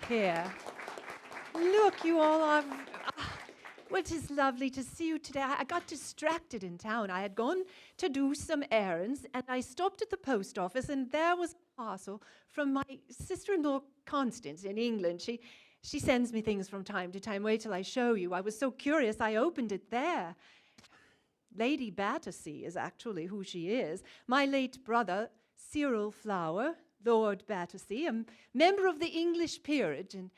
here. Look, you all are... Well, it is lovely to see you today. I got distracted in town. I had gone to do some errands, and I stopped at the post office, and there was a parcel from my sister-in-law, Constance, in England. She sends me things from time to time. Wait till I show you. I was so curious, I opened it there. Lady Battersea is actually who she is. My late brother, Cyril Flower, Lord Battersea, a member of the English peerage, and,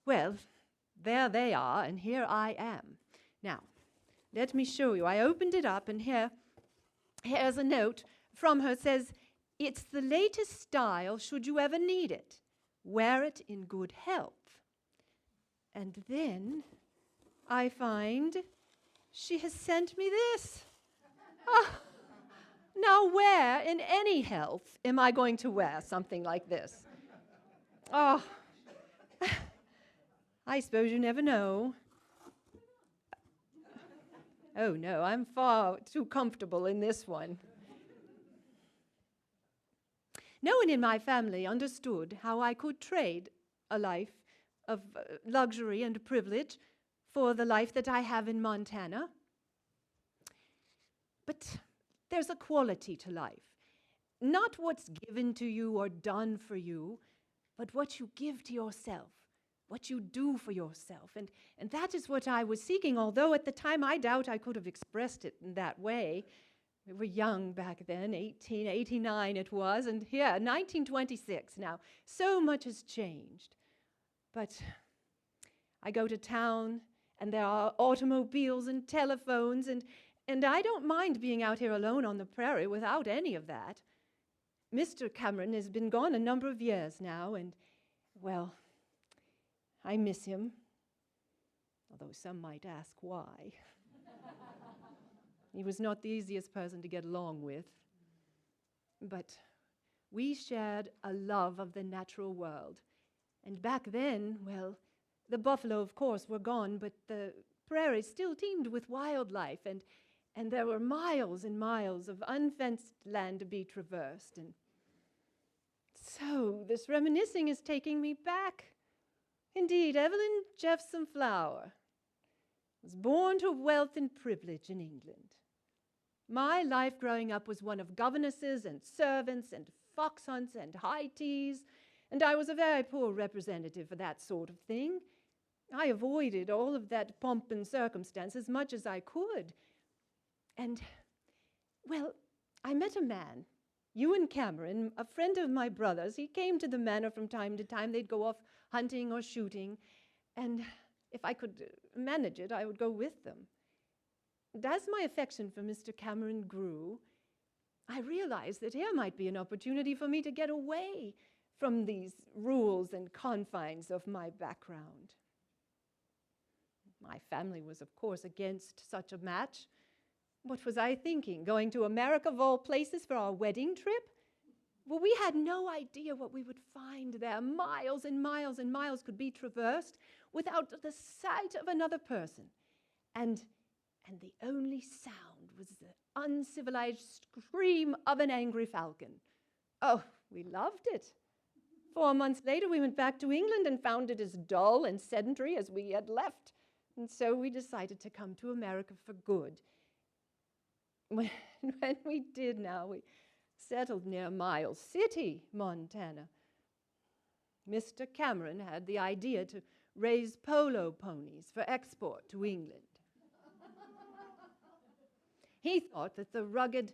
well, there they are, and here I am. Now, let me show you. I opened it up, and here's a note from her. It says, "It's the latest style should you ever need it. Wear it in good health." And then I find she has sent me this. Oh, now where in any health am I going to wear something like this? Oh, I suppose you never know. Oh no, I'm far too comfortable in this one. No one in my family understood how I could trade a life of luxury and privilege for the life that I have in Montana. But there's a quality to life. Not what's given to you or done for you, but what you give to yourself, what you do for yourself. And that is what I was seeking, although at the time I doubt I could have expressed it in that way. We were young back then, 1889 it was, and here, 1926 now. So much has changed. But I go to town, and there are automobiles and telephones, and I don't mind being out here alone on the prairie without any of that. Mr. Cameron has been gone a number of years now, and, well, I miss him, although some might ask why. He was not the easiest person to get along with. But we shared a love of the natural world. And back then, well, the buffalo, of course, were gone, but the prairie still teemed with wildlife, and there were miles and miles of unfenced land to be traversed. And so this reminiscing is taking me back. Indeed, Evelyn Jeffson Flower was born to wealth and privilege in England. My life growing up was one of governesses and servants and fox hunts and high teas, and I was a very poor representative for that sort of thing. I avoided all of that pomp and circumstance as much as I could. And, well, I met a man, Ewan Cameron, a friend of my brother's. He came to the manor from time to time. They'd go off hunting or shooting, and if I could manage it, I would go with them. And as my affection for Mr. Cameron grew, I realized that here might be an opportunity for me to get away from these rules and confines of my background. My family was, of course, against such a match. What was I thinking? Going to America of all places for our wedding trip? Well, we had no idea what we would find there. Miles and miles and miles could be traversed without the sight of another person. And the only sound was the uncivilized scream of an angry falcon. Oh, we loved it. 4 months later, we went back to England and found it as dull and sedentary as we had left. And so we decided to come to America for good. When we did now, we settled near Miles City, Montana. Mr. Cameron had the idea to raise polo ponies for export to England. He thought that the rugged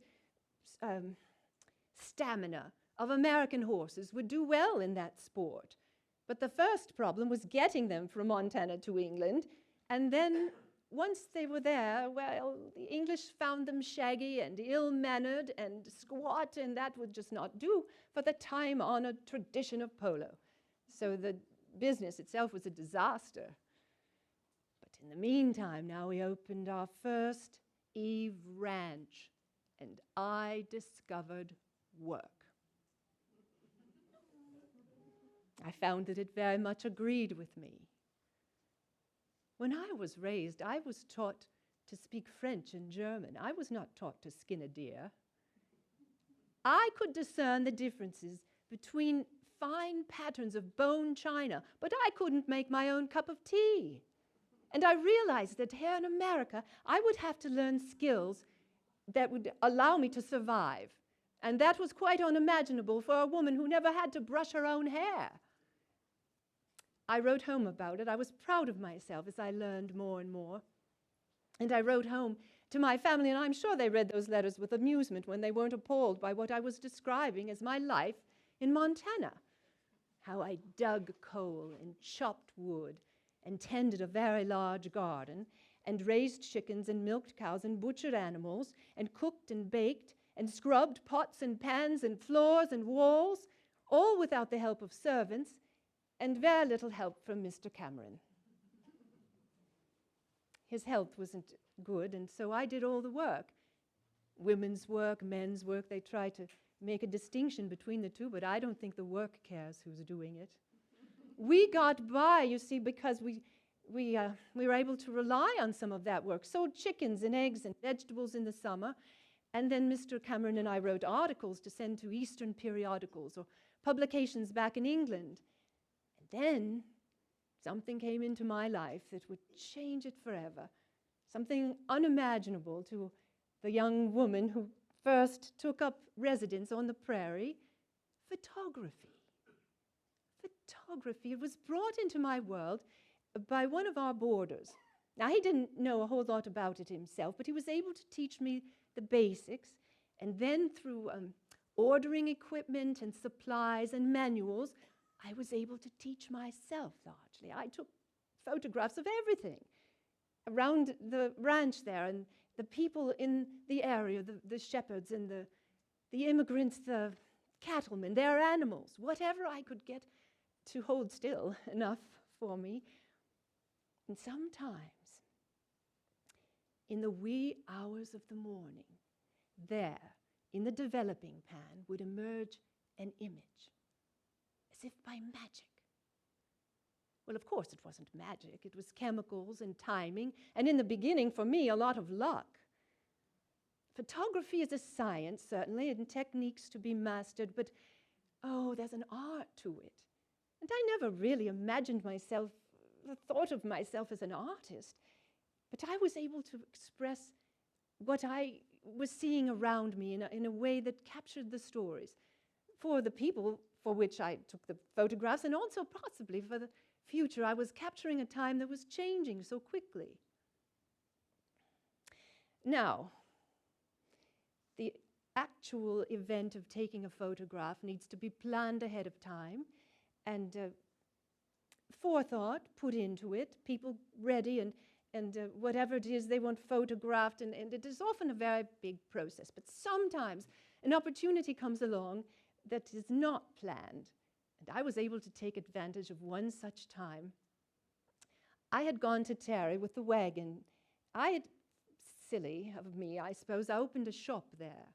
stamina of American horses would do well in that sport. But the first problem was getting them from Montana to England, and then once they were there, well, the English found them shaggy and ill-mannered and squat, and that would just not do for the time-honored tradition of polo. So the business itself was a disaster. But in the meantime, now we opened our first Eve Ranch, and I discovered work. I found that it very much agreed with me. When I was raised, I was taught to speak French and German. I was not taught to skin a deer. I could discern the differences between fine patterns of bone china, but I couldn't make my own cup of tea. And I realized that here in America, I would have to learn skills that would allow me to survive. And that was quite unimaginable for a woman who never had to brush her own hair. I wrote home about it. I was proud of myself as I learned more and more. And I wrote home to my family, and I'm sure they read those letters with amusement when they weren't appalled by what I was describing as my life in Montana. How I dug coal and chopped wood and tended a very large garden and raised chickens and milked cows and butchered animals and cooked and baked and scrubbed pots and pans and floors and walls, all without the help of servants and very little help from Mr. Cameron. His health wasn't good, and so I did all the work. Women's work, men's work, they try to make a distinction between the two, but I don't think the work cares who's doing it. We got by, you see, because we were able to rely on some of that work. Sold chickens and eggs and vegetables in the summer, and then Mr. Cameron and I wrote articles to send to Eastern periodicals or publications back in England. And then something came into my life that would change it forever, something unimaginable to the young woman who first took up residence on the prairie: photography. Photography. It was brought into my world by one of our boarders. Now, he didn't know a whole lot about it himself, but he was able to teach me the basics, and then through ordering equipment and supplies and manuals, I was able to teach myself largely. I took photographs of everything around the ranch there, and the people in the area, the shepherds and the immigrants, the cattlemen, their animals, whatever I could get to hold still enough for me. And sometimes, in the wee hours of the morning, there, in the developing pan, would emerge an image, as if by magic. Well, of course, it wasn't magic. It was chemicals and timing, and in the beginning, for me, a lot of luck. Photography is a science, certainly, and techniques to be mastered, but, oh, there's an art to it. And I never really imagined myself, thought of myself as an artist, but I was able to express what I was seeing around me in a way that captured the stories for the people for which I took the photographs, and also possibly for the future. I was capturing a time that was changing so quickly. Now, the actual event of taking a photograph needs to be planned ahead of time, and forethought put into it, people ready, and whatever it is they want photographed, and it is often a very big process. But sometimes an opportunity comes along that is not planned, and I was able to take advantage of one such time. I had gone to Terry with the wagon. Silly of me, I suppose, I opened a shop there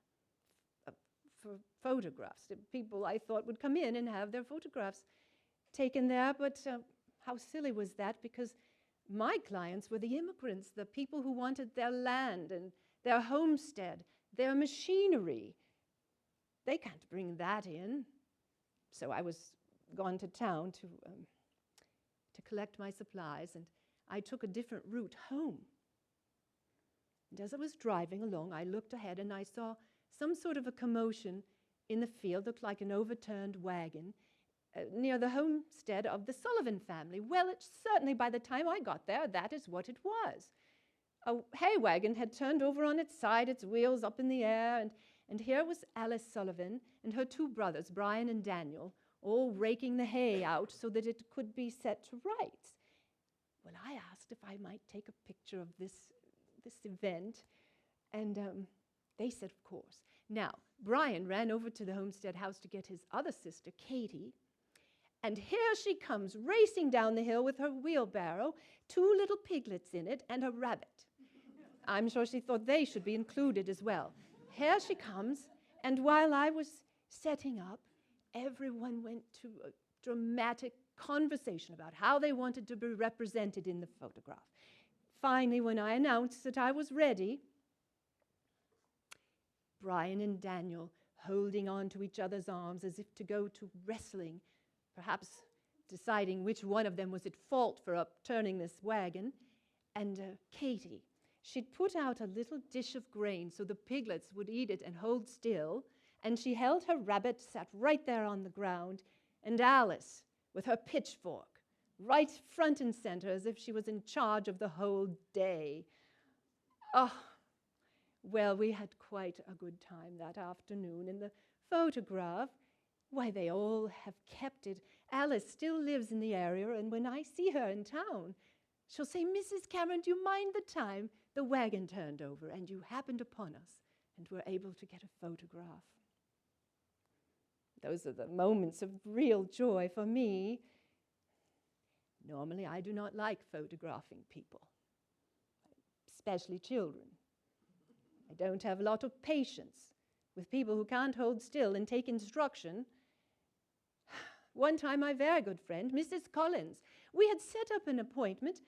for photographs. People, I thought, would come in and have their photographs taken there, but how silly was that? Because my clients were the immigrants, the people who wanted their land and their homestead, their machinery. They can't bring that in. So I was gone to town to collect my supplies, and I took a different route home. And as I was driving along, I looked ahead and I saw some sort of a commotion in the field, looked like an overturned wagon, near the homestead of the Sullivan family. Well, it certainly, by the time I got there, that is what it was. A hay wagon had turned over on its side, its wheels up in the air, and here was Alice Sullivan and her two brothers, Brian and Daniel, all raking the hay out so that it could be set to rights. Well, I asked if I might take a picture of this event, and they said, of course. Now, Brian ran over to the homestead house to get his other sister, Katie, and here she comes racing down the hill with her wheelbarrow, two little piglets in it, and a rabbit. I'm sure she thought they should be included as well. Here she comes, and while I was setting up, everyone went to a dramatic conversation about how they wanted to be represented in the photograph. Finally, when I announced that I was ready, Brian and Daniel, holding on to each other's arms as if to go to wrestling, perhaps deciding which one of them was at fault for upturning this wagon. And Katie, she'd put out a little dish of grain so the piglets would eat it and hold still, and she held her rabbit sat right there on the ground, and Alice, with her pitchfork, right front and center, as if she was in charge of the whole day. Oh, well, we had quite a good time that afternoon. In the photograph, why, they all have kept it. Alice still lives in the area, and when I see her in town, she'll say, "Mrs. Cameron, do you mind the time the wagon turned over and you happened upon us and were able to get a photograph?" Those are the moments of real joy for me. Normally, I do not like photographing people, especially children. I don't have a lot of patience with people who can't hold still and take instruction. One time, my very good friend, Mrs. Collins, we had set up an appointment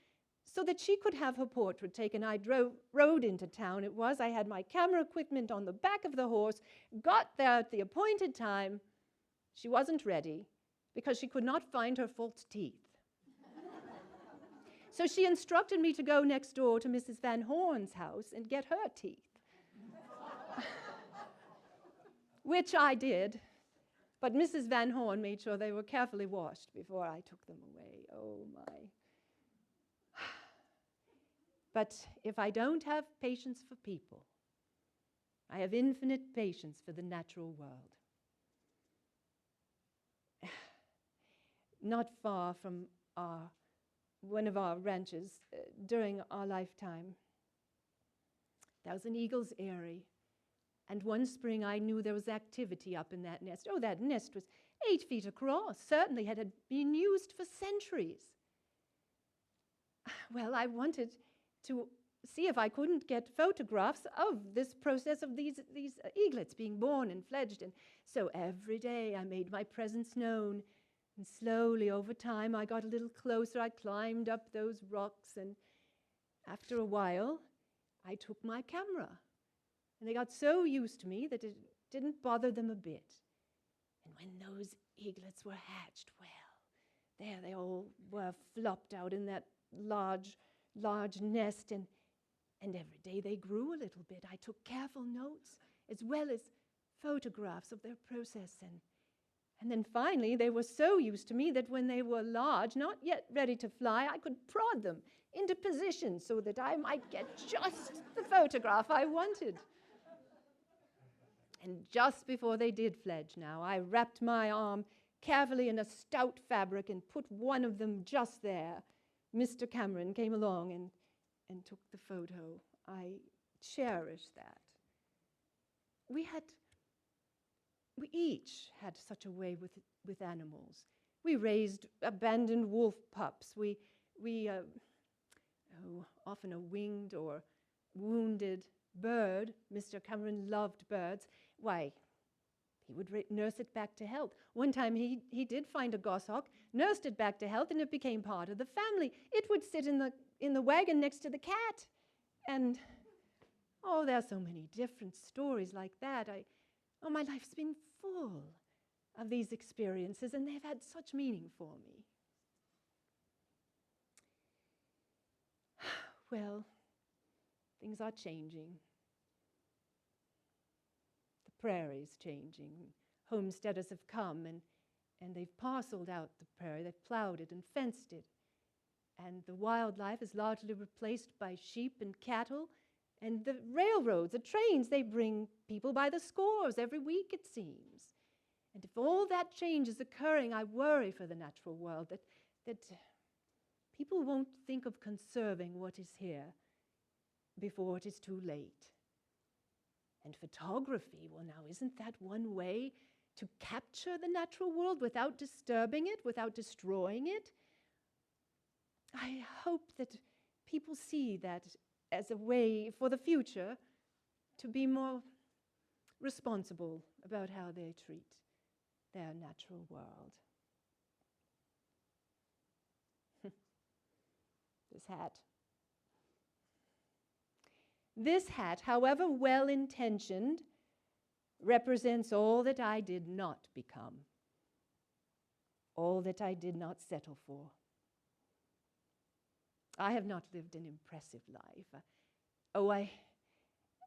so that she could have her portrait taken. I rode into town. I had my camera equipment on the back of the horse, got there at the appointed time. She wasn't ready because she could not find her false teeth. So she instructed me to go next door to Mrs. Van Horn's house and get her teeth, which I did. But Mrs. Van Horn made sure they were carefully washed before I took them away. Oh, my. But if I don't have patience for people, I have infinite patience for the natural world. Not far from one of our ranches during our lifetime, there was an eagle's eyrie. And one spring I knew there was activity up in that nest. Oh, that nest was 8 feet across, certainly had been used for centuries. Well, I wanted to see if I couldn't get photographs of this process of these eaglets being born and fledged. And so every day I made my presence known. And slowly over time I got a little closer. I climbed up those rocks, and after a while I took my camera. And they got so used to me that it didn't bother them a bit. And when those eaglets were hatched, well, there they all were flopped out in that large nest, and every day they grew a little bit. I took careful notes as well as photographs of their process, and then finally they were so used to me that when they were large, not yet ready to fly, I could prod them into position so that I might get just the photograph I wanted. And just before they did fledge now, I wrapped my arm carefully in a stout fabric and put one of them just there. Mr. Cameron came along and took the photo. I cherish that. We each had such a way with animals. We raised abandoned wolf pups. We often a winged or wounded bird. Mr. Cameron loved birds. Why, he would nurse it back to health. One time he did find a goshawk, nursed it back to health, and it became part of the family. It would sit in the wagon next to the cat. And, oh, there are so many different stories like that. My life's been full of these experiences, and they've had such meaning for me. Well, things are changing. The prairie's changing. Homesteaders have come, and they've parceled out the prairie. They've plowed it and fenced it. And the wildlife is largely replaced by sheep and cattle. And the railroads, the trains, they bring people by the scores every week, it seems. And if all that change is occurring, I worry for the natural world that people won't think of conserving what is here before it is too late. And photography, well, now, isn't that one way to capture the natural world without disturbing it, without destroying it? I hope that people see that as a way for the future to be more responsible about how they treat their natural world. This hat, however well-intentioned, represents all that I did not become. all that I did not settle for. I have not lived an impressive life.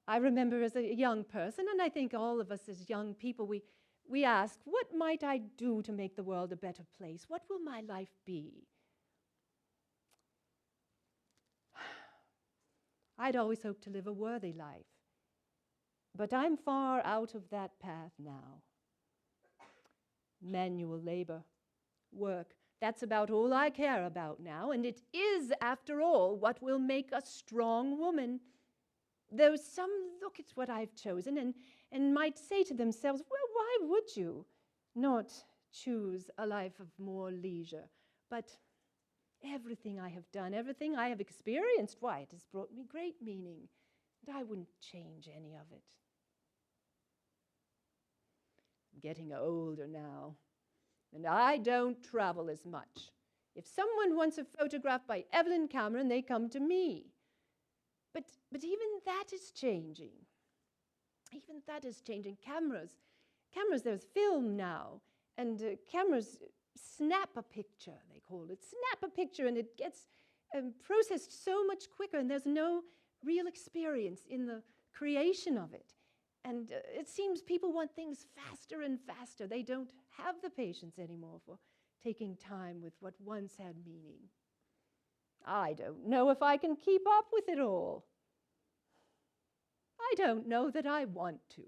I remember as a young person, and I think all of us as young people, we ask, what might I do to make the world a better place? What will my life be? I'd always hoped to live a worthy life, but I'm far out of that path now. Manual labor, work, that's about all I care about now, and it is, after all, what will make a strong woman. Though some look at what I've chosen and might say to themselves, well, why would you not choose a life of more leisure? But everything I have done, everything I have experienced, why, it has brought me great meaning, and I wouldn't change any of it. I'm getting older now, and I don't travel as much. If someone wants a photograph by Evelyn Cameron, they come to me. But even that is changing. Even that is changing. Cameras, there's film now, and cameras snap a picture, they call it. Snap a picture, and it gets processed so much quicker, and there's no real experience in the creation of it. And it seems people want things faster and faster. They don't have the patience anymore for taking time with what once had meaning. I don't know if I can keep up with it all. I don't know that I want to.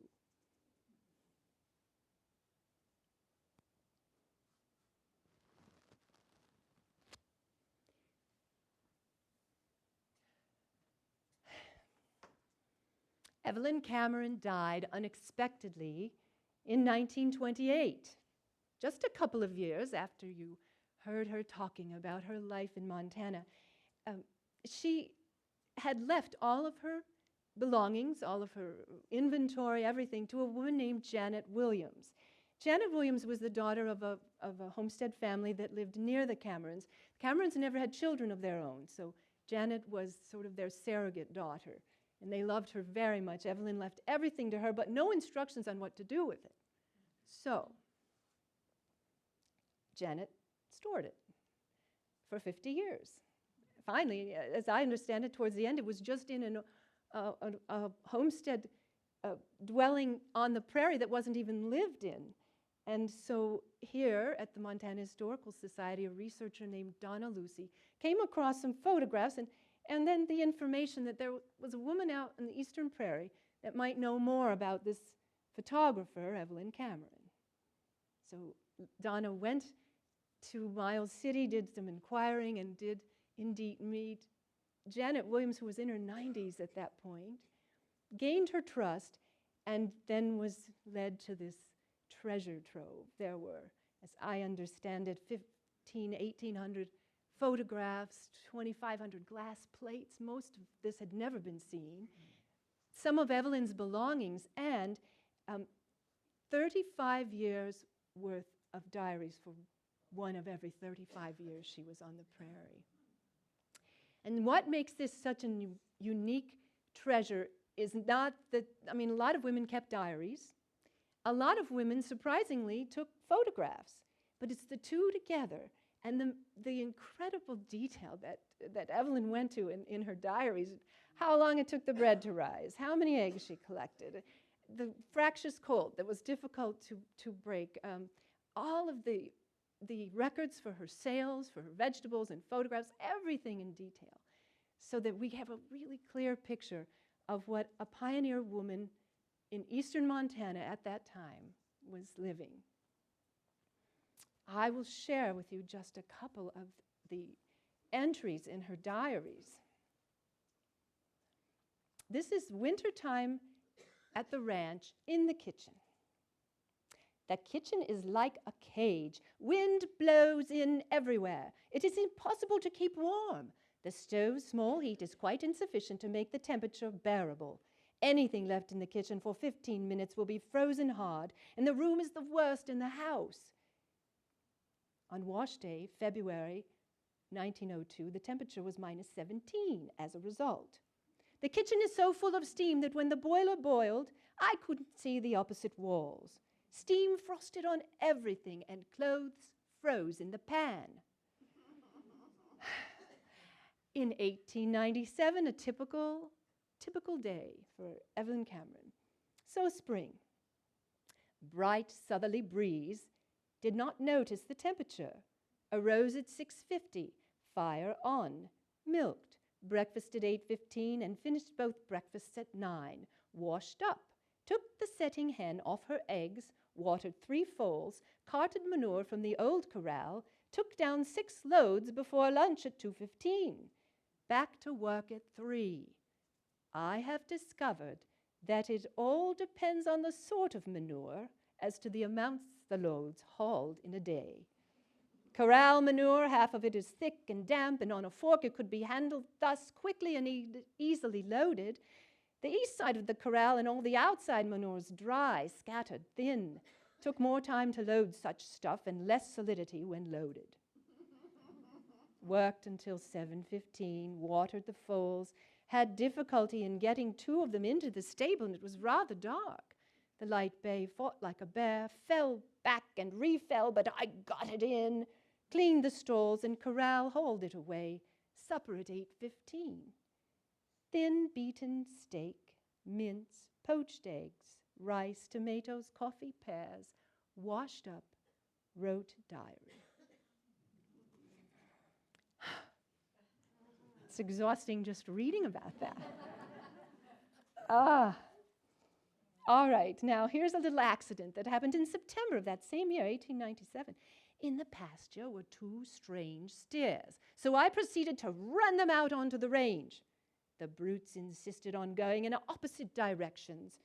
Evelyn Cameron died unexpectedly in 1928, just a couple of years after you heard her talking about her life in Montana. She had left all of her belongings, all of her inventory, everything, to a woman named Janet Williams. Janet Williams was the daughter of a homestead family that lived near the Camerons. The Camerons never had children of their own, so Janet was sort of their surrogate daughter, and they loved her very much. Evelyn left everything to her, but no instructions on what to do with it. So Janet stored it for 50 years. Finally, as I understand it, towards the end, it was just in a homestead dwelling on the prairie that wasn't even lived in. And so here at the Montana Historical Society, a researcher named Donna Lucy came across some photographs and then the information that there was a woman out in the eastern prairie that might know more about this photographer, Evelyn Cameron. So Donna went to Miles City, did some inquiring, and did indeed meet Janet Williams, who was in her 90s at that point, gained her trust, and then was led to this treasure trove. There were, as I understand it, 1,800 photographs, 2,500 glass plates. Most of this had never been seen. Some of Evelyn's belongings, and 35 years worth of diaries for one of every 35 years she was on the prairie. And what makes this such a unique treasure is not that, I mean, a lot of women kept diaries. A lot of women, surprisingly, took photographs. But it's the two together and the incredible detail that Evelyn went to in her diaries, how long it took the bread to rise, how many eggs she collected, the fractious colt that was difficult to break, all of the records for her sales, for her vegetables and photographs, everything in detail, so that we have a really clear picture of what a pioneer woman in eastern Montana at that time was living. I will share with you just a couple of the entries in her diaries. This is wintertime at the ranch in the kitchen. The kitchen is like a cage. Wind blows in everywhere. It is impossible to keep warm. The stove's small heat is quite insufficient to make the temperature bearable. Anything left in the kitchen for 15 minutes will be frozen hard, and the room is the worst in the house. On wash day, February 1902, the temperature was -17 as a result. The kitchen is so full of steam that when the boiler boiled, I couldn't see the opposite walls. Steam frosted on everything and clothes froze in the pan. In 1897, a typical day for Evelyn Cameron. So spring. Bright southerly breeze. Did not notice the temperature. Arose at 6:50. Fire on. Milked. Breakfasted 8:15 and finished both breakfasts at 9. Washed up. Took the setting hen off her eggs. Watered 3 foals. Carted manure from the old corral. Took down 6 loads before lunch at 2:15. Back to work at 3. I have discovered that it all depends on the sort of manure as to the amounts the loads hauled in a day. Corral manure, half of it is thick and damp, and on a fork it could be handled thus quickly and easily loaded. The east side of the corral and all the outside manure is dry, scattered, thin. Took more time to load such stuff and less solidity when loaded. Worked until 7:15, watered the foals, had difficulty in getting 2 of them into the stable, and it was rather dark. The light bay fought like a bear, fell back and refell, but I got it in, cleaned the stalls and corral, hauled it away. Supper at 8:15. Thin beaten steak, mince, poached eggs, rice, tomatoes, coffee, pears, washed up, wrote diary. It's exhausting just reading about that. All right, now here's a little accident that happened in September of that same year, 1897. In the pasture were 2 strange steers, so I proceeded to run them out onto the range. The brutes insisted on going in opposite directions.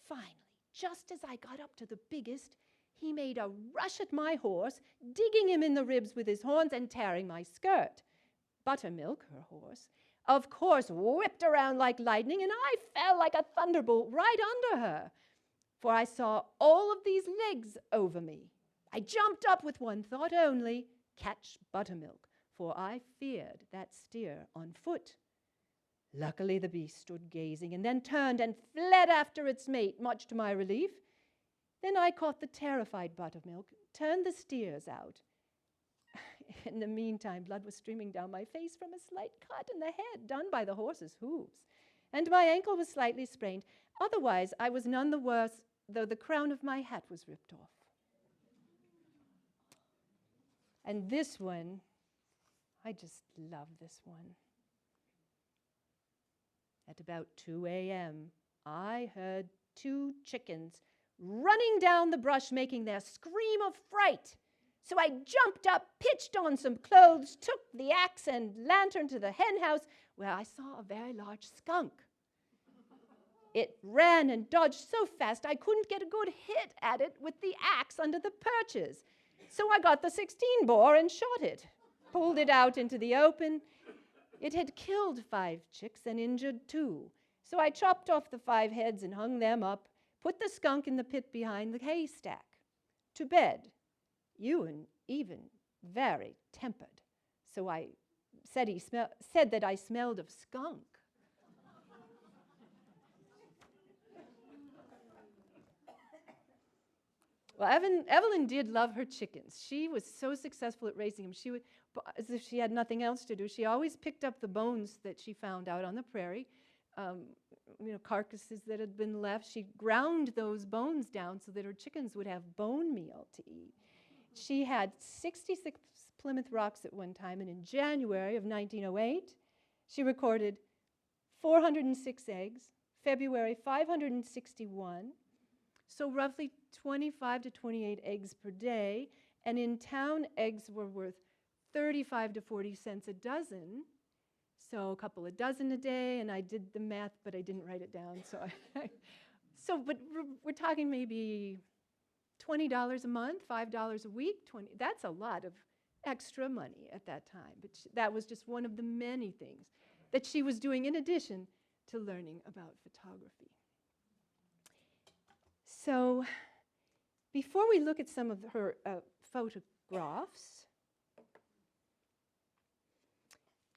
Finally, just as I got up to the biggest, he made a rush at my horse, digging him in the ribs with his horns and tearing my skirt. Buttermilk, her horse, of course, whipped around like lightning, and I fell like a thunderbolt right under her, for I saw all of these legs over me. I jumped up with one thought only, catch Buttermilk, for I feared that steer on foot. Luckily, the beast stood gazing and then turned and fled after its mate, much to my relief. Then I caught the terrified Buttermilk, turned the steers out. In the meantime, blood was streaming down my face from a slight cut in the head done by the horse's hooves, and my ankle was slightly sprained. Otherwise, I was none the worse, though the crown of my hat was ripped off. And this one, I just love this one. At about 2 a.m., I heard 2 chickens running down the brush, making their scream of fright. So I jumped up, pitched on some clothes, took the axe and lantern to the hen house, where I saw a very large skunk. It ran and dodged so fast I couldn't get a good hit at it with the axe under the perches. So I got the 16-bore and shot it, pulled it out into the open. It had killed 5 chicks and injured 2. So I chopped off the 5 heads and hung them up, put the skunk in the pit behind the haystack. To bed. Ewan even very tempered. So I said that I smelled of skunk. Well, Evelyn did love her chickens. She was so successful at raising them. She would, as if she had nothing else to do, she always picked up the bones that she found out on the prairie, carcasses that had been left. She ground those bones down so that her chickens would have bone meal to eat. She had 66 Plymouth Rocks at one time, and in January of 1908, she recorded 406 eggs, February 561, so roughly 25 to 28 eggs per day, and in town, eggs were worth 35 to 40 cents a dozen, so a couple of dozen a day, and I did the math, but I didn't write it down, but we're talking maybe $20 a month, $5 a week, that's a lot of extra money at that time. But that was just one of the many things that she was doing in addition to learning about photography. So before we look at some of her photographs,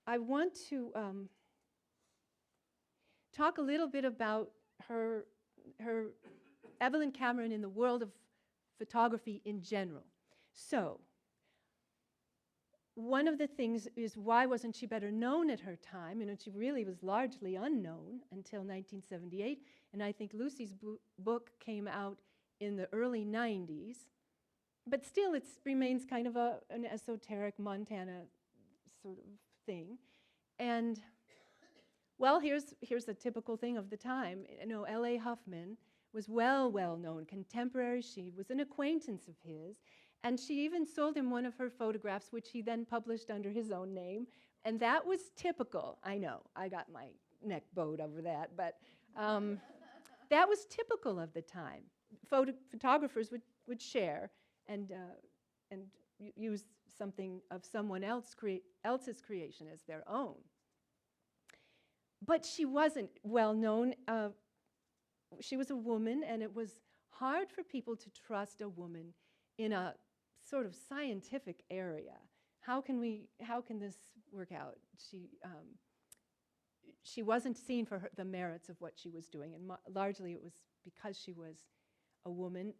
I want to talk a little bit about her Evelyn Cameron in the world of photography in general. So, one of the things is, why wasn't she better known at her time? You know, she really was largely unknown until 1978, and I think Lucy's book came out in the early 90s, but still it remains kind of an esoteric Montana sort of thing. And, well, here's a typical thing of the time. You know, L.A. Huffman was well known, contemporary. She was an acquaintance of his, and she even sold him one of her photographs, which he then published under his own name, and that was typical. I know, I got my neck bowed over that, but that was typical of the time. Photographers would share and use something of someone else's creation as their own. But she wasn't well known. She was a woman, and it was hard for people to trust a woman in a sort of scientific area. How can this work out? She wasn't seen for the merits of what she was doing, and largely it was because she was a woman.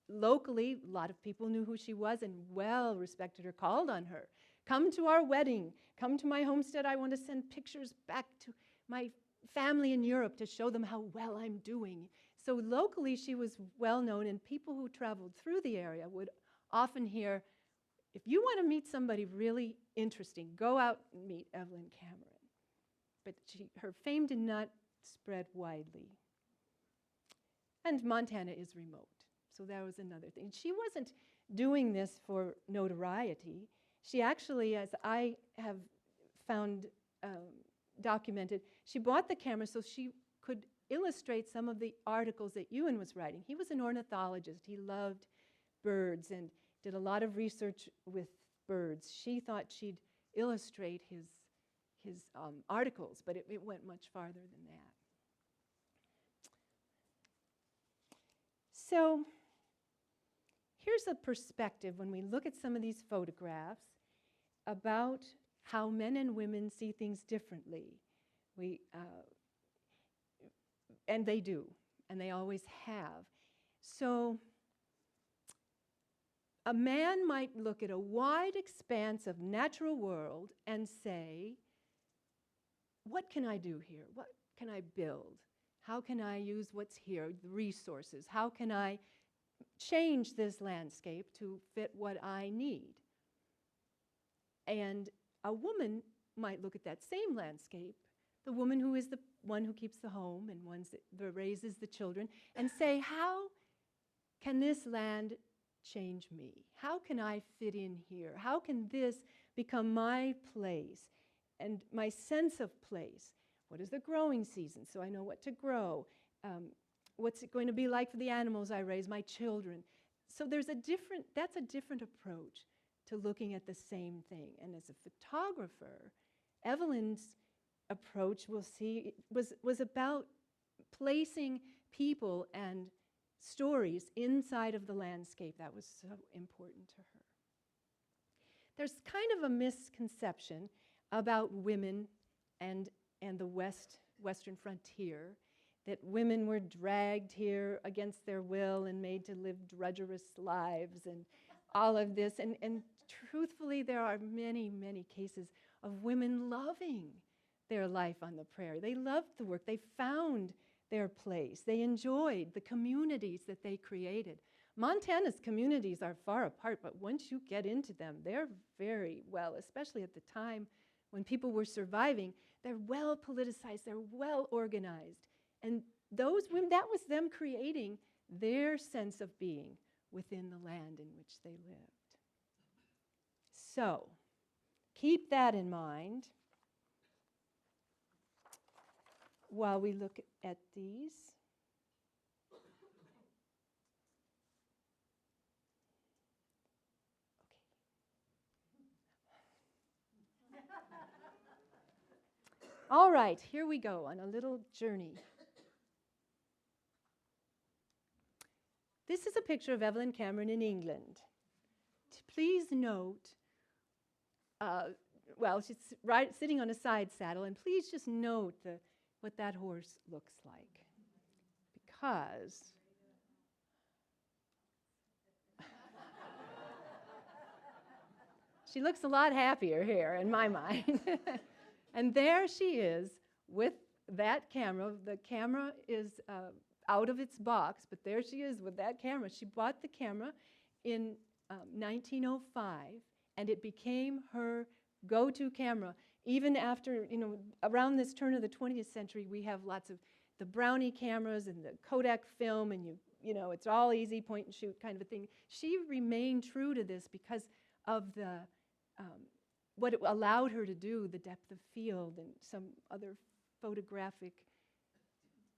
Locally, a lot of people knew who she was and well respected her, called on her. Come to our wedding. Come to my homestead. I want to send pictures back to my family in Europe to show them how well I'm doing. So locally, she was well known, and people who traveled through the area would often hear, if you want to meet somebody really interesting, go out and meet Evelyn Cameron. But her fame did not spread widely. And Montana is remote, so that was another thing. She wasn't doing this for notoriety. She actually, as I have found documented, she bought the camera so she could illustrate some of the articles that Ewan was writing. He was an ornithologist. He loved birds and did a lot of research with birds. She thought she'd illustrate his articles, but it went much farther than that. So here's a perspective when we look at some of these photographs about how men and women see things differently. And they do, and they always have. So a man might look at a wide expanse of natural world and say, what can I do here? What can I build? How can I use what's here, the resources? How can I change this landscape to fit what I need? And a woman might look at that same landscape, the woman who is the one who keeps the home and one that raises the children, and say, how can this land change me? How can I fit in here? How can this become my place and my sense of place? What is the growing season so I know what to grow? What's it going to be like for the animals I raise, my children? So that's a different approach to looking at the same thing. And as a photographer, Evelyn's approach, we'll see, was about placing people and stories inside of the landscape. That was so important to her. There's kind of a misconception about women and the Western frontier, that women were dragged here against their will and made to live drudgerous lives and all of this. And truthfully, there are many, many cases of women loving their life on the prairie. They loved the work. They found their place. They enjoyed the communities that they created. Montana's communities are far apart, but once you get into them, they're very well, especially at the time when people were surviving, they're well politicized, they're well organized. And those women, that was them creating their sense of being within the land in which they lived. So, keep that in mind while we look at these. All right, here we go on a little journey. This is a picture of Evelyn Cameron in England. Please note, well, she's sitting on a side saddle, and please just note what that horse looks like, because She looks a lot happier here in my mind. And there she is with that camera. The camera is out of its box, but there she is with that camera. She bought the camera in 1905, and it became her go-to camera. Even after, around this turn of the 20th century, we have lots of the Brownie cameras and the Kodak film, and it's all easy, point and shoot kind of a thing. She remained true to this because of the what it allowed her to do, the depth of field and some other photographic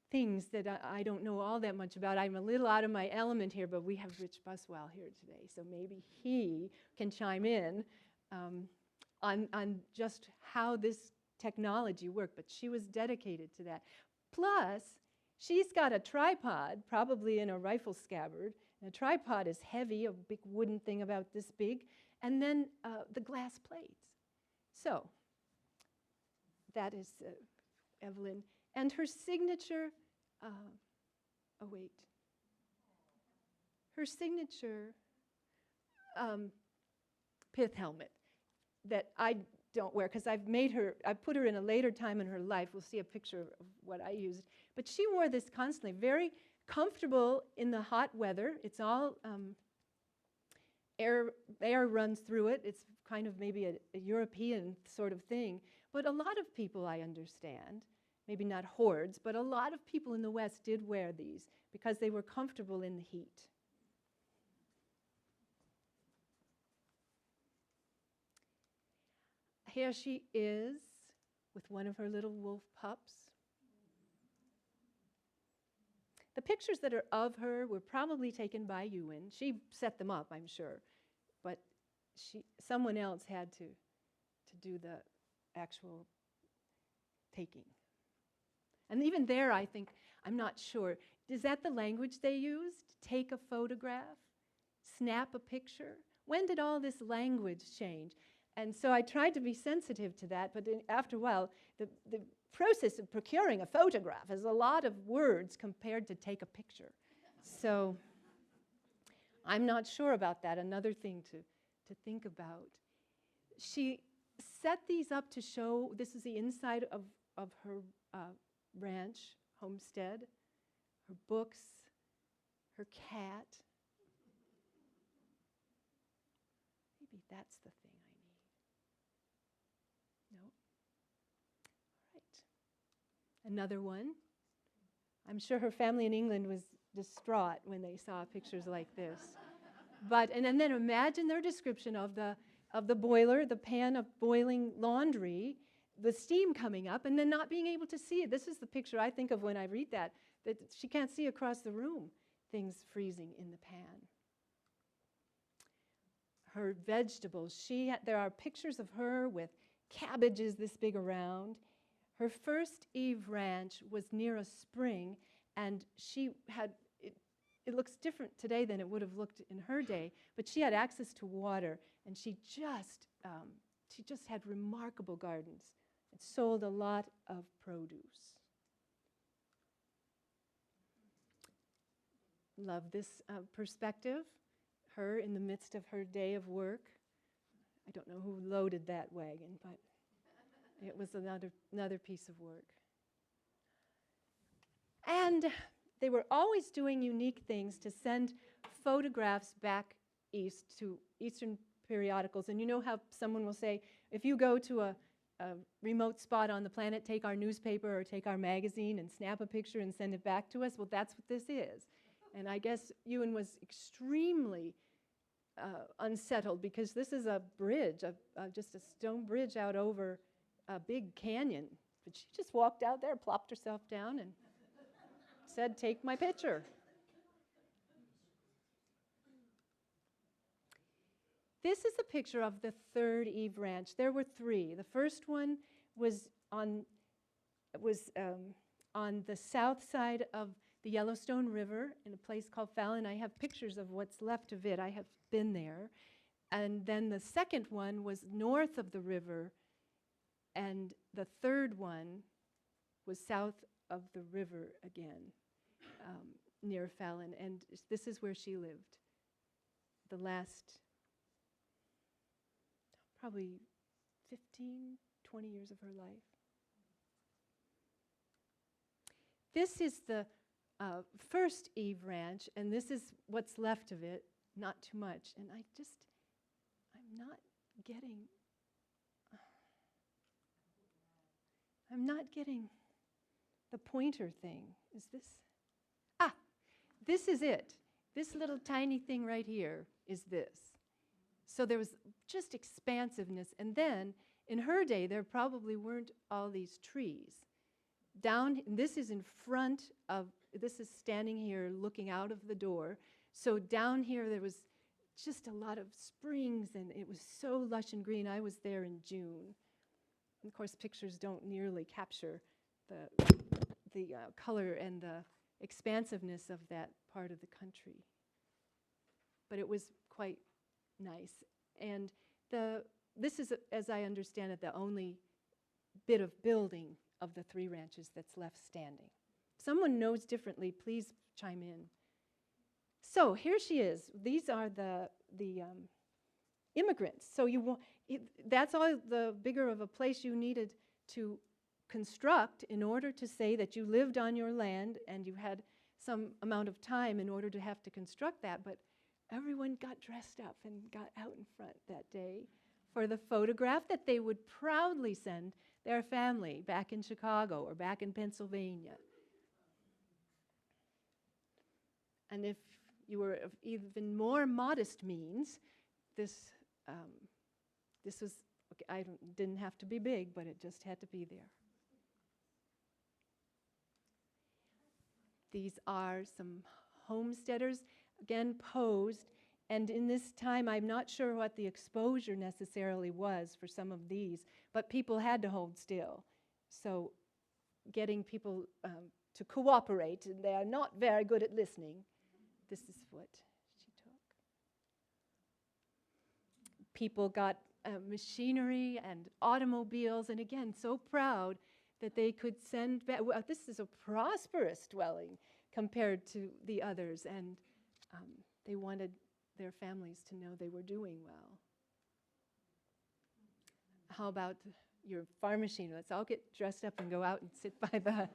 things that I don't know all that much about. I'm a little out of my element here, but we have Rich Buswell here today, so maybe he can chime in on just how this technology worked. But she was dedicated to that. Plus, she's got a tripod, probably in a rifle scabbard. And a tripod is heavy, a big wooden thing about this big, and then the glass plates. So that is Evelyn. And her signature, her signature pith helmet that I don't wear because I put her in a later time in her life. We'll see a picture of what I used. But she wore this constantly, very comfortable in the hot weather. It's all air runs through it. It's kind of maybe a European sort of thing. But a lot of people, I understand, maybe not hordes, but a lot of people in the West did wear these because they were comfortable in the heat. Here she is with one of her little wolf pups. The pictures that are of her were probably taken by Ewan. She set them up, I'm sure, but someone else had to do the actual taking. And even there, I think, I'm not sure. Is that the language they used? Take a photograph? Snap a picture? When did all this language change? And so I tried to be sensitive to that, but after a while, the process of procuring a photograph is a lot of words compared to take a picture. So I'm not sure about that. Another thing to think about. She set these up to show, this is the inside of her ranch, homestead, her books, her cat. Maybe that's the thing I need. No? All right. Another one. I'm sure her family in England was distraught when they saw pictures like this. But and then imagine their description of the boiler, the pan of boiling laundry, the steam coming up, and then not being able to see it. This is the picture I think of when I read that she can't see across the room, things freezing in the pan. Her vegetables, there are pictures of her with cabbages this big around. Her first Eve ranch was near a spring, and she had, it looks different today than it would have looked in her day, but she had access to water, and she just had remarkable gardens. It sold a lot of produce. Love this perspective, her in the midst of her day of work. I don't know who loaded that wagon, but it was another piece of work. And they were always doing unique things to send photographs back east to Eastern periodicals. And you know how someone will say, if you go to a remote spot on the planet, take our newspaper or take our magazine and snap a picture and send it back to us? Well, that's what this is. And I guess Ewan was extremely unsettled because this is a bridge, just a stone bridge out over a big canyon. But she just walked out there, plopped herself down, and said, "Take my picture." This is a picture of the third Eve Ranch. There were three. The first one was on the south side of the Yellowstone River in a place called Fallon. I have pictures of what's left of it. I have been there. And then the second one was north of the river, and the third one was south of the river again, near Fallon. And this is where she lived. The last probably 15, 20 years of her life. This is the first Eve Ranch, and this is what's left of it, not too much. And I'm not getting the pointer thing. Is this? Ah, this is it. This little tiny thing right here is this. So there was just expansiveness. And then, in her day, there probably weren't all these trees. This is in front of, this is standing here looking out of the door. So down here there was just a lot of springs, and it was so lush and green. I was there in June. And of course, pictures don't nearly capture the color and the expansiveness of that part of the country. But it was quite nice. And this is, as I understand it, the only bit of building of the 3 ranches that's left standing. If someone knows differently, please chime in. So here she is. These are the immigrants. So that's all the bigger of a place you needed to construct in order to say that you lived on your land and you had some amount of time in order to have to construct that. But everyone got dressed up and got out in front that day for the photograph that they would proudly send their family back in Chicago or back in Pennsylvania. And if you were of even more modest means, this was, okay, didn't have to be big, but it just had to be there. These are some homesteaders, again posed, and in this time I'm not sure what the exposure necessarily was for some of these, but people had to hold still. So getting people to cooperate, and they are not very good at listening. This is what she took. People got machinery and automobiles, and again, so proud that they could send back. Well, this is a prosperous dwelling compared to the others, and they wanted their families to know they were doing well. How about your farm machine? Let's all get dressed up and go out and sit by the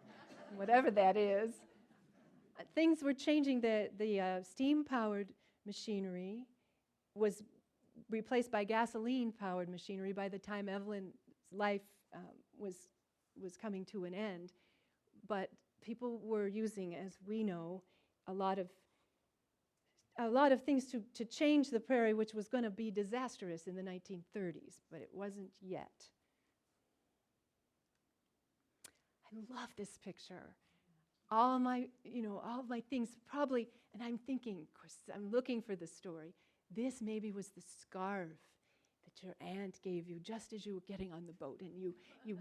whatever that is. Things were changing. The steam-powered machinery was replaced by gasoline-powered machinery by the time Evelyn's life was coming to an end. But people were using, as we know, a lot of things to change the prairie, which was going to be disastrous in the 1930s, but it wasn't yet. I love this picture. All my things probably, and I'm thinking, of course, I'm looking for the story. This maybe was the scarf that your aunt gave you just as you were getting on the boat, and you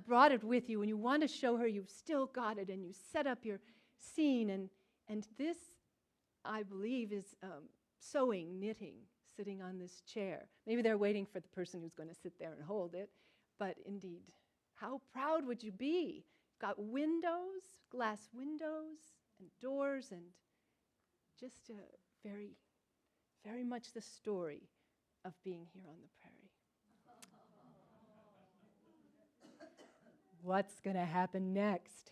brought it with you, and you want to show her you've still got it, and you set up your scene, and this, I believe, is sewing, knitting, sitting on this chair. Maybe they're waiting for the person who's going to sit there and hold it, but indeed, how proud would you be? Got windows, glass windows, and doors, and just very, very much the story of being here on the prairie. What's going to happen next?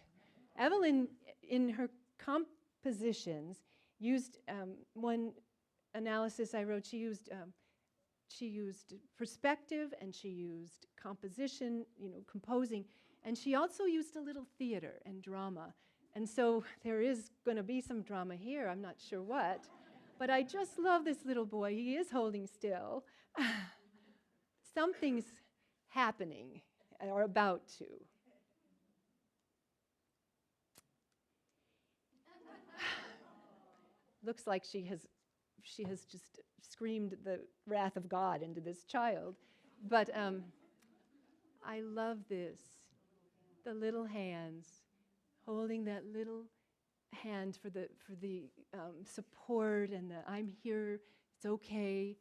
Evelyn, in her compositions, used one analysis I wrote. She used perspective, and she used composition, composing, and she also used a little theater and drama. And so there is going to be some drama here. I'm not sure what, but I just love this little boy. He is holding still. Something's happening, or about to. Looks like she has just screamed the wrath of God into this child. But I love this. The little hands, holding that little hand for the support and the I'm here, it's okay,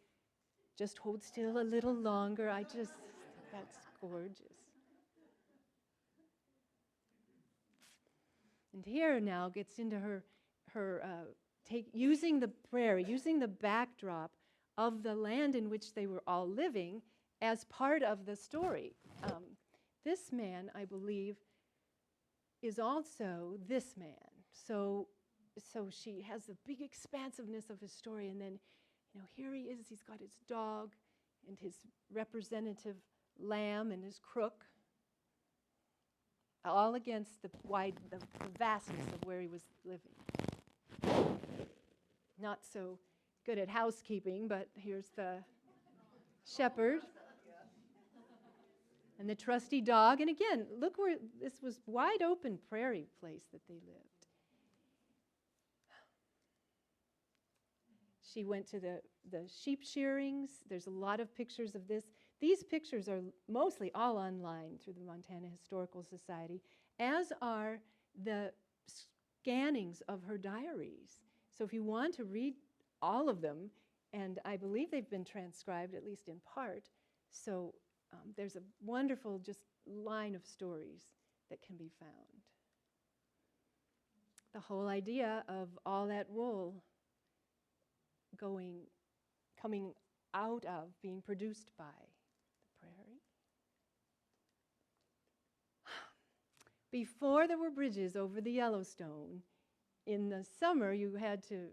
just hold still a little longer. That's gorgeous. And here now gets into her using the prairie, using the backdrop of the land in which they were all living as part of the story. This man, I believe, is also this man. So she has the big expansiveness of his story, and then, here he is. He's got his dog and his representative lamb and his crook, all against the vastness of where he was living. Not so good at housekeeping, but here's the shepherd and the trusty dog. And again, look where this was wide open prairie place that they lived. She went to the sheep shearings. There's a lot of pictures of this. These pictures are mostly all online through the Montana Historical Society, as are the scannings of her diaries. So if you want to read all of them, and I believe they've been transcribed, at least in part, so there's a wonderful just line of stories that can be found. The whole idea of all that wool coming out of, being produced by the prairie. Before there were bridges over the Yellowstone, in the summer you had to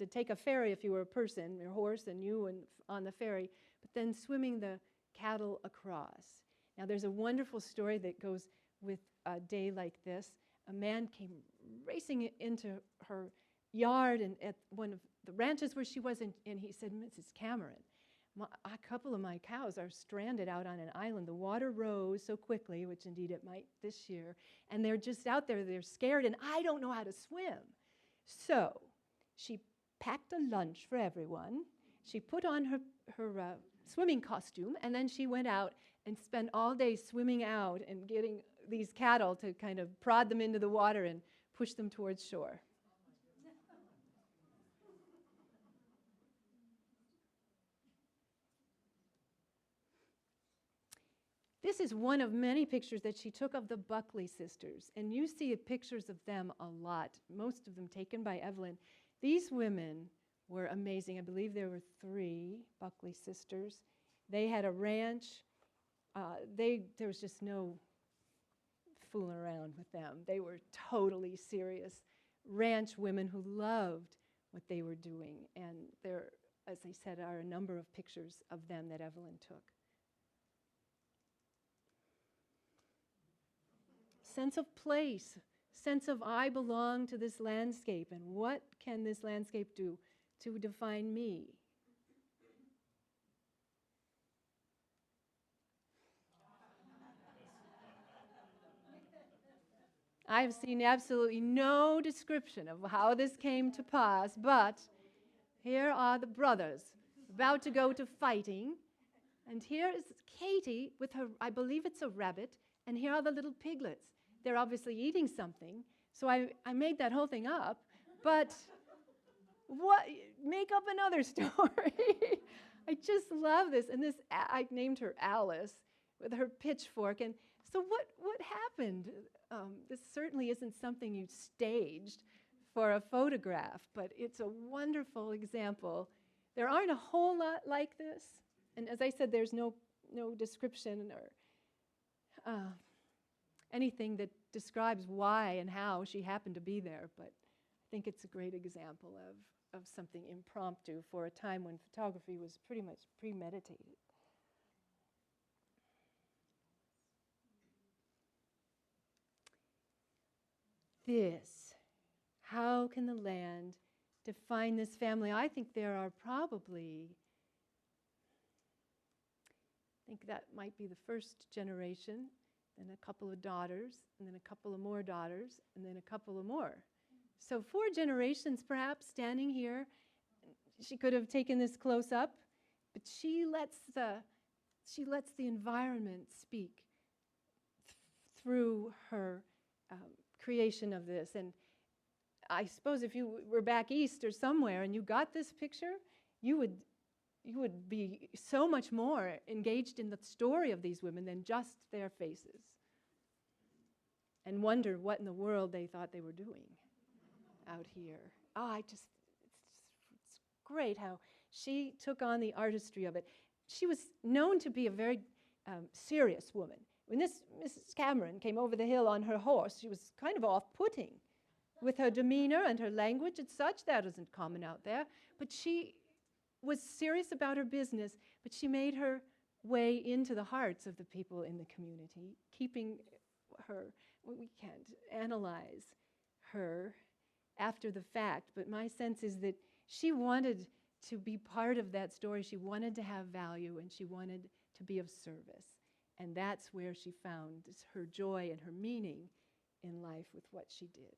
take a ferry if you were a person, your horse and you and on the ferry, but then swimming the cattle across. Now there's a wonderful story that goes with a day like this. A man came racing into her yard and at one of the ranches where she was, and he said, "Mrs. Cameron, a couple of my cows are stranded out on an island. The water rose so quickly," which indeed it might this year, "and they're just out there, they're scared, and I don't know how to swim." So she packed a lunch for everyone. She put on her swimming costume, and then she went out and spent all day swimming out and getting these cattle to kind of prod them into the water and push them towards shore. This is one of many pictures that she took of the Buckley sisters, and you see pictures of them a lot, most of them taken by Evelyn. These women were amazing. I believe there were 3 Buckley sisters. They had a ranch. There was just no fooling around with them. They were totally serious ranch women who loved what they were doing, and there, as I said, are a number of pictures of them that Evelyn took. Sense of place, sense of I belong to this landscape, and what can this landscape do to define me? I've seen absolutely no description of how this came to pass, but here are the brothers about to go to fighting, and here is Katie with her, I believe it's a rabbit, and here are the little piglets. They're obviously eating something, so I made that whole thing up, but make up another story. I just love this, and I named her Alice with her pitchfork, and so what happened? This certainly isn't something you staged for a photograph, but it's a wonderful example. There aren't a whole lot like this, and as I said, there's no description or anything that describes why and how she happened to be there, but I think it's a great example of something impromptu for a time when photography was pretty much premeditated. How can the land define this family? I think there are probably, I think that might be the first generation, then a couple of daughters, and then a couple of more daughters, and then a couple of more. So 4 generations perhaps standing here. She could have taken this close up, but she lets the environment speak through her creation of this. And I suppose if you were back east or somewhere and you got this picture, you would be so much more engaged in the story of these women than just their faces, and wonder what in the world they thought they were doing out here. It's great how she took on the artistry of it. she was known to be a very serious woman. When this Mrs. Cameron came over the hill on her horse, she was kind of off-putting with her demeanor and her language and such. That isn't common out there. But she was serious about her business, but she made her way into the hearts of the people in the community, keeping her. We can't analyze her after the fact, but my sense is that she wanted to be part of that story. She wanted to have value, and she wanted to be of service. And that's where she found her joy and her meaning in life with what she did.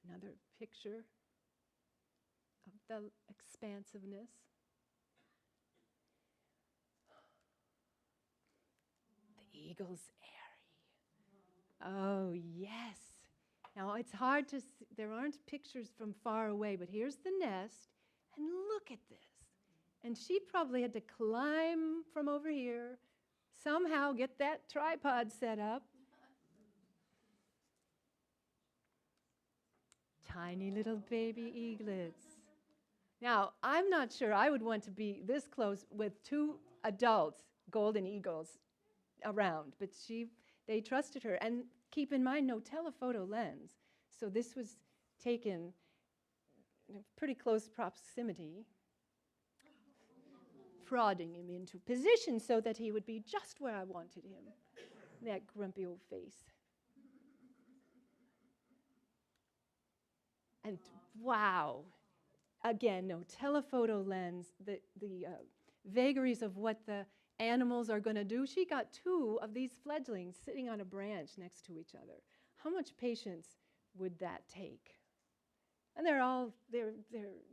Another picture of the expansiveness. The eagle's eyrie. Oh, yes. Now, it's hard to see. There aren't pictures from far away, but here's the nest, and look at this. And she probably had to climb from over here, somehow get that tripod set up. Tiny little baby eaglets. Now, I'm not sure I would want to be this close with two adult golden eagles around, but they trusted her. And keep in mind, no telephoto lens. So this was taken in a pretty close proximity, prodding him into position so that he would be just where I wanted him. That grumpy old face. And wow, again, no telephoto lens, the vagaries of what the animals are going to do. She got two of these fledglings sitting on a branch next to each other. How much patience would that take? And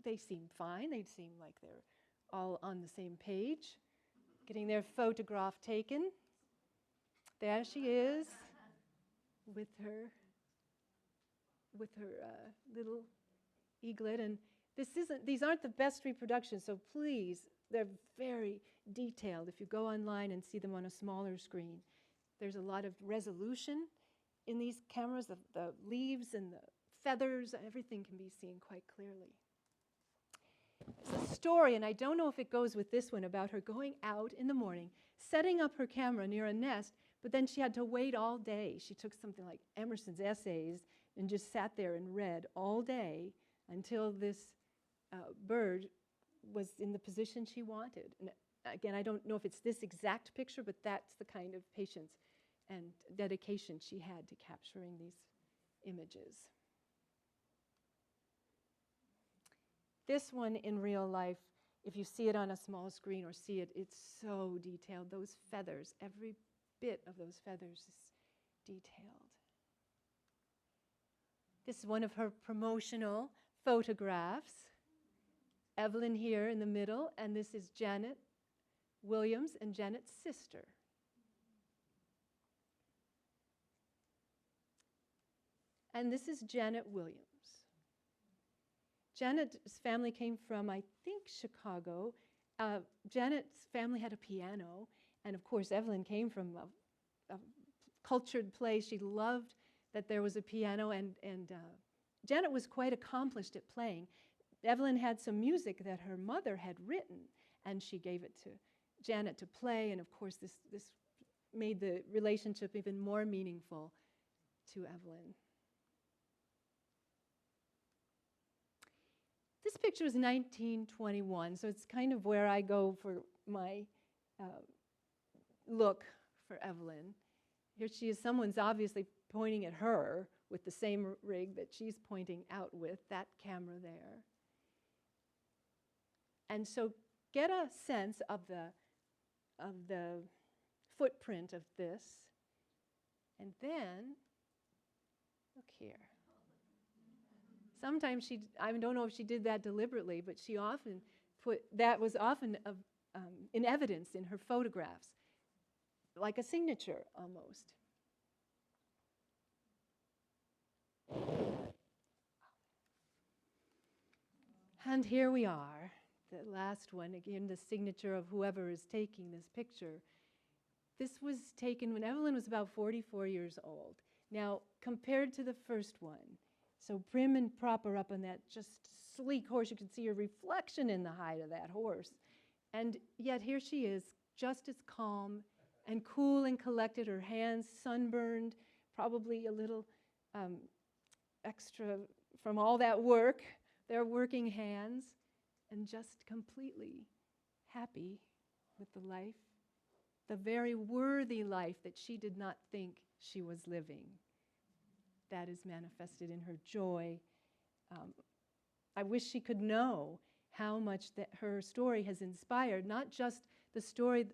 they seem fine. They seem like they're all on the same page, getting their photograph taken. There she is with her little eaglet. And these aren't the best reproductions, so please, they're very detailed. If you go online and see them on a smaller screen, there's a lot of resolution in these cameras. The leaves and the feathers, everything can be seen quite clearly. There's a story, and I don't know if it goes with this one, about her going out in the morning, setting up her camera near a nest, but then she had to wait all day. She took something like Emerson's Essays and just sat there and read all day until this bird was in the position she wanted. And again, I don't know if it's this exact picture, but that's the kind of patience and dedication she had to capturing these images. This one in real life, if you see it on a small screen or see it, it's so detailed. Those feathers, every bit of those feathers is detailed. This is one of her promotional photographs. Evelyn here in the middle, and this is Janet Williams and Janet's sister. And this is Janet Williams. Janet's family came from, I think, Chicago. Janet's family had a piano, and of course Evelyn came from a cultured place. She loved that there was a piano, and Janet was quite accomplished at playing. Evelyn had some music that her mother had written, and she gave it to Janet to play, and of course this made the relationship even more meaningful to Evelyn. This picture is 1921, so it's kind of where I go for my look for Evelyn. Here she is. Someone's obviously pointing at her with the same rig that she's pointing out with, that camera there. And so get a sense of the footprint of this. And then, look here. Sometimes I don't know if she did that deliberately, but she often that was often in evidence in her photographs, like a signature almost. And here we are, the last one, again, the signature of whoever is taking this picture. This was taken when Evelyn was about 44 years old. Now, compared to the first one, so prim and proper up on that just sleek horse, you can see your reflection in the hide of that horse. And yet here she is, just as calm and cool and collected, her hands sunburned, probably a little extra from all that work, their working hands, and just completely happy with the life, the very worthy life that she did not think she was living. That is manifested in her joy. I wish she could know how much that her story has inspired, not just the story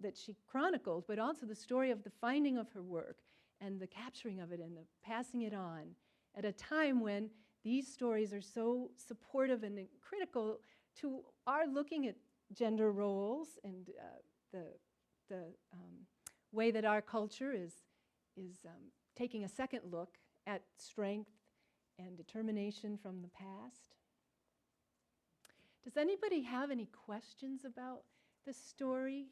that she chronicled, but also the story of the finding of her work and the capturing of it and the passing it on at a time when these stories are so supportive and critical to our looking at gender roles and the way that our culture is taking a second look at strength and determination from the past. Does anybody have any questions about the story?